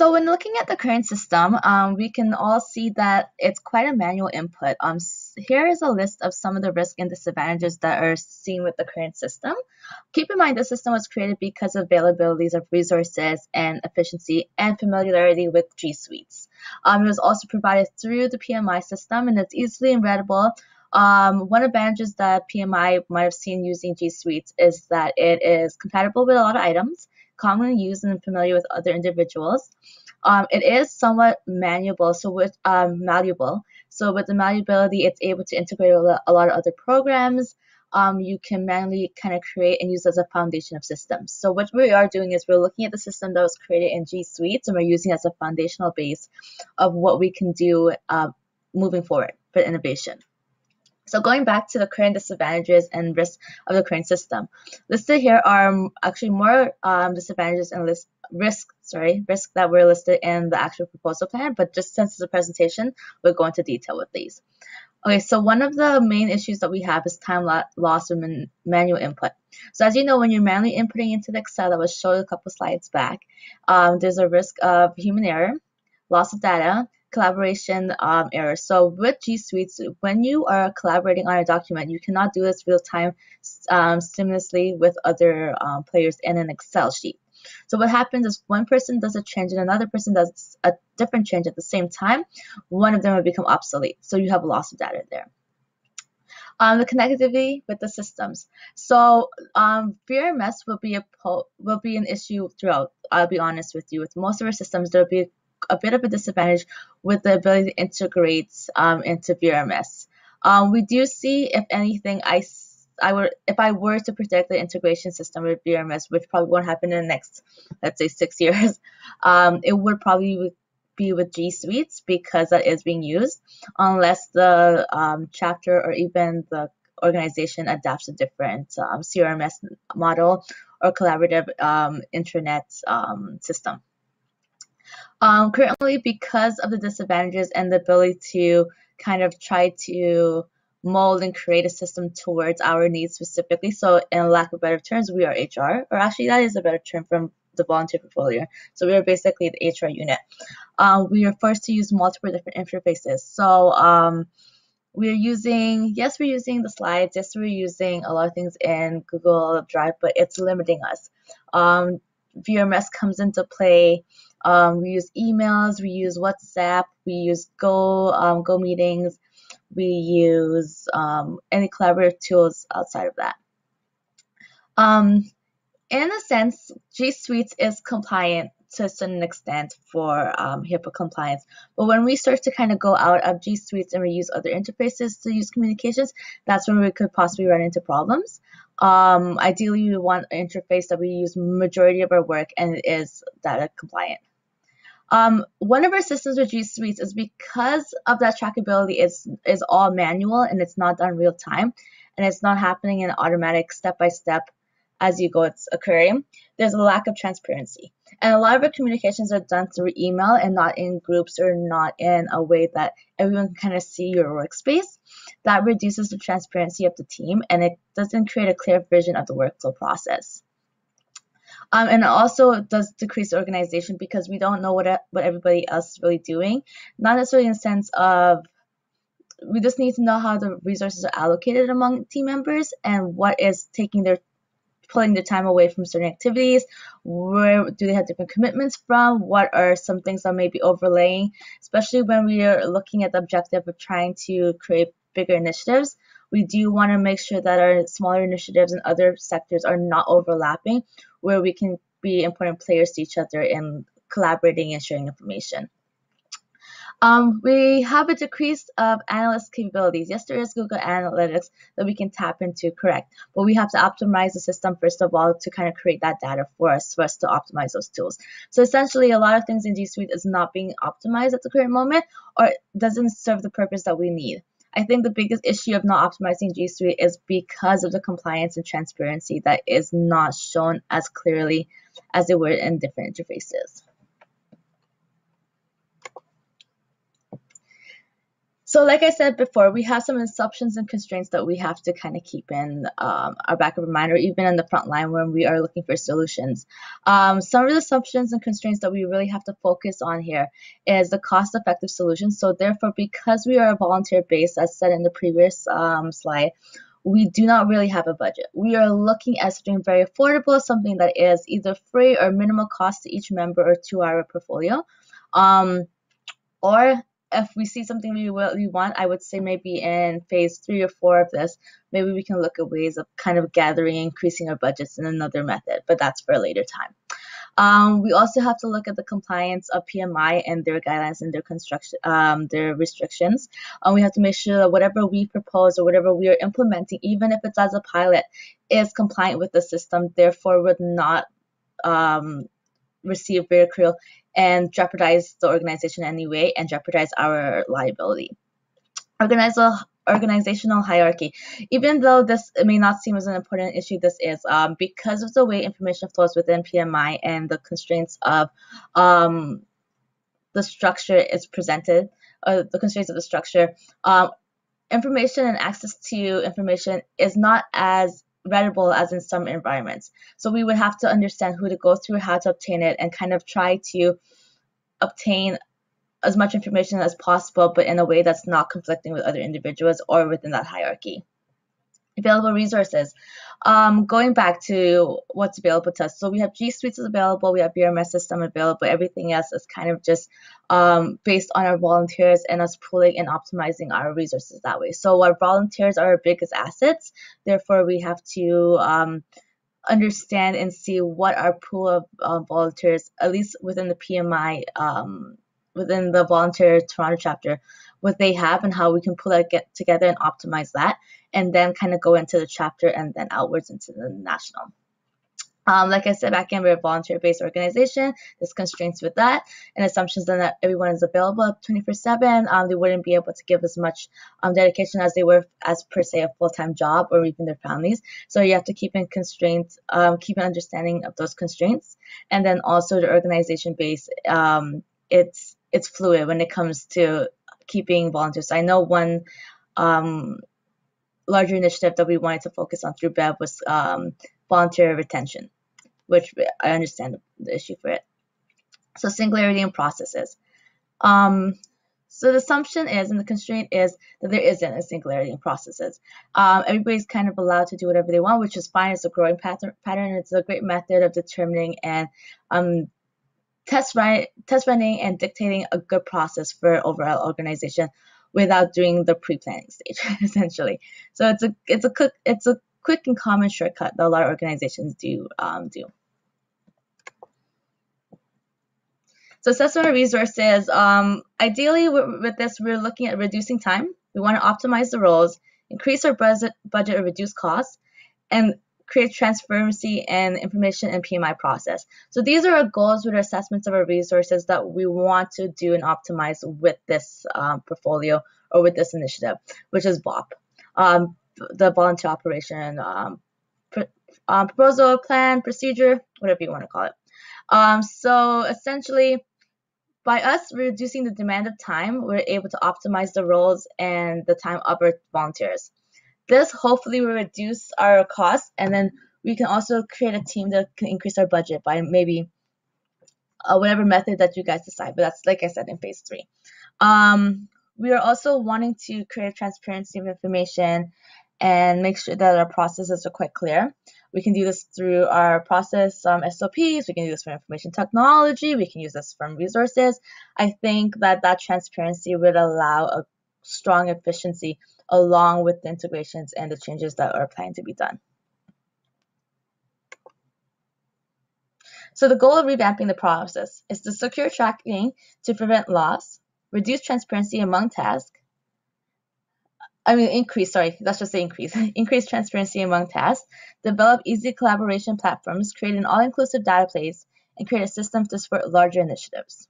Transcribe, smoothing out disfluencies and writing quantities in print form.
So when looking at the current system, we can all see that it's quite a manual input. Here is a list of some of the risks and disadvantages that are seen with the current system. Keep in mind the system was created because of availabilities of resources and efficiency and familiarity with G Suites. It was also provided through the PMI system, and it's easily readable. One advantage that PMI might have seen using G Suites is that it is compatible with a lot of items, commonly used and familiar with other individuals. It is somewhat malleable, so with malleable. So with the malleability, it's able to integrate a lot of other programs. You can manually kind of create and use as a foundation of systems. So what we are doing is we're looking at the system that was created in G Suites, and we're using it as a foundational base of what we can do moving forward for innovation. So going back to the current disadvantages and risks of the current system, listed here are actually more disadvantages and risks that were listed in the actual proposal plan, but just since it's a presentation, we'll go into detail with these. Okay, so one of the main issues that we have is time loss of manual input. So as you know, when you're manually inputting into the Excel that was showed a couple slides back, there's a risk of human error, loss of data, collaboration errors. So with G Suites, when you are collaborating on a document, you cannot do this real time seamlessly with other players in an Excel sheet. So what happens is one person does a change and another person does a different change at the same time. One of them will become obsolete. So you have a loss of data there. The connectivity with the systems. So VRMS will be an issue throughout. I'll be honest with you. With most of our systems, there will be a bit of a disadvantage with the ability to integrate into VRMS. We do see, if anything, if I were to predict the integration system with VRMS, which probably won't happen in the next, let's say, 6 years, it would probably be with G Suites because that is being used, unless the chapter or even the organization adapts a different CRMS model or collaborative intranet system. Currently, because of the disadvantages and the ability to kind of try to mold and create a system towards our needs specifically, so in lack of better terms, we are HR, or actually that is a better term from the volunteer portfolio. So we are basically the HR unit. We are forced to use multiple different interfaces. So we're using the slides, yes, we're using a lot of things in Google Drive, but it's limiting us. VRMS comes into play. We use emails, we use WhatsApp, we use Go meetings, we use any collaborative tools outside of that. In a sense, G Suites is compliant to a certain extent for HIPAA compliance. But when we start to kind of go out of G Suites and we use other interfaces to use communications, that's when we could possibly run into problems. Ideally, we want an interface that we use majority of our work and it is data compliant. One of our systems with G Suites is because of that trackability is all manual and it's not done real time and it's not happening in automatic step-by-step as you go, it's occurring. There's a lack of transparency. And a lot of our communications are done through email and not in groups or not in a way that everyone can kind of see your workspace. That reduces the transparency of the team and it doesn't create a clear vision of the workflow process. And it also does decrease organization because we don't know what everybody else is really doing. Not necessarily in the sense of we just need to know how the resources are allocated among team members and what is pulling their time away from certain activities. Where do they have different commitments from? What are some things that may be overlaying, especially when we are looking at the objective of trying to create bigger initiatives. We do want to make sure that our smaller initiatives and other sectors are not overlapping, where we can be important players to each other in collaborating and sharing information. We have a decrease of analyst capabilities. Yes, there is Google Analytics that we can tap into, correct. But we have to optimize the system, first of all, to kind of create that data for us to optimize those tools. So essentially, a lot of things in G Suite is not being optimized at the current moment or doesn't serve the purpose that we need. I think the biggest issue of not optimizing G Suite is because of the compliance and transparency that is not shown as clearly as it were in different interfaces. So like I said before, we have some assumptions and constraints that we have to kind of keep in our back of our mind, or even in the front line when we are looking for solutions. Some of the assumptions and constraints that we really have to focus on here is the cost-effective solution. So therefore, because we are a volunteer base, as said in the previous slide, we do not really have a budget. We are looking at something very affordable, something that is either free or minimal cost to each member or to our portfolio. Or if we see something we want, I would say maybe in phase 3 or 4 of this, maybe we can look at ways of kind of gathering, increasing our budgets in another method, but that's for a later time. We also have to look at the compliance of PMI and their guidelines and their construction, their restrictions. We have to make sure that whatever we propose or whatever we are implementing, even if it's as a pilot, is compliant with the system, therefore would not receive ridicule and jeopardize the organization anyway and jeopardize our liability. Organizational hierarchy. Even though this may not seem as an important issue, this is because of the way information flows within PMI and the constraints of the structure is presented, the constraints of the structure, information and access to information is not as readable as in some environments. So we would have to understand who to go through, how to obtain it, and kind of try to obtain as much information as possible, but in a way that's not conflicting with other individuals or within that hierarchy. Available resources. Going back to what's available to us. So we have G Suites available, we have BRMS system available, everything else is kind of just based on our volunteers and us pooling and optimizing our resources that way. So our volunteers are our biggest assets. Therefore, we have to understand and see what our pool of volunteers, at least within the PMI, within the volunteer Toronto chapter, what they have and how we can pull that together and optimize that, and then kind of go into the chapter and then outwards into the national. Like I said, back in, we're a volunteer-based organization. There's constraints with that and assumptions that everyone is available 24/7. They wouldn't be able to give as much dedication as they were as per se a full-time job or even their families. So you have to keep in constraints, keep an understanding of those constraints, and then also the organization base. It's fluid when it comes to keeping volunteers. I know one larger initiative that we wanted to focus on through BEV was volunteer retention, which I understand the issue for it. So singularity in processes. So the assumption is, and the constraint is, that there isn't a singularity in processes. Everybody's kind of allowed to do whatever they want, which is fine. It's a growing pattern. It's a great method of determining and test running and dictating a good process for overall organization without doing the pre-planning stage, essentially. So it's a quick and common shortcut that a lot of organizations do. So assessment of resources. Ideally, with this, we're looking at reducing time. We want to optimize the roles, increase our budget or reduce costs, and create transparency and information and PMI process. So these are our goals with our assessments of our resources that we want to do and optimize with this portfolio or with this initiative, which is VOP, the volunteer operation proposal, plan, procedure, whatever you want to call it. So essentially, by us reducing the demand of time, we're able to optimize the roles and the time of our volunteers. This hopefully will reduce our costs, and then we can also create a team that can increase our budget by maybe whatever method that you guys decide. But that's, like I said, in phase 3. We are also wanting to create transparency of information and make sure that our processes are quite clear. We can do this through our process SOPs. We can do this for information technology. We can use this from resources. I think that transparency would allow a strong efficiency along with the integrations and the changes that are planned to be done. So the goal of revamping the process is to secure tracking to prevent loss, reduce transparency among tasks, increase transparency among tasks, develop easy collaboration platforms, create an all-inclusive database, and create a system to support larger initiatives.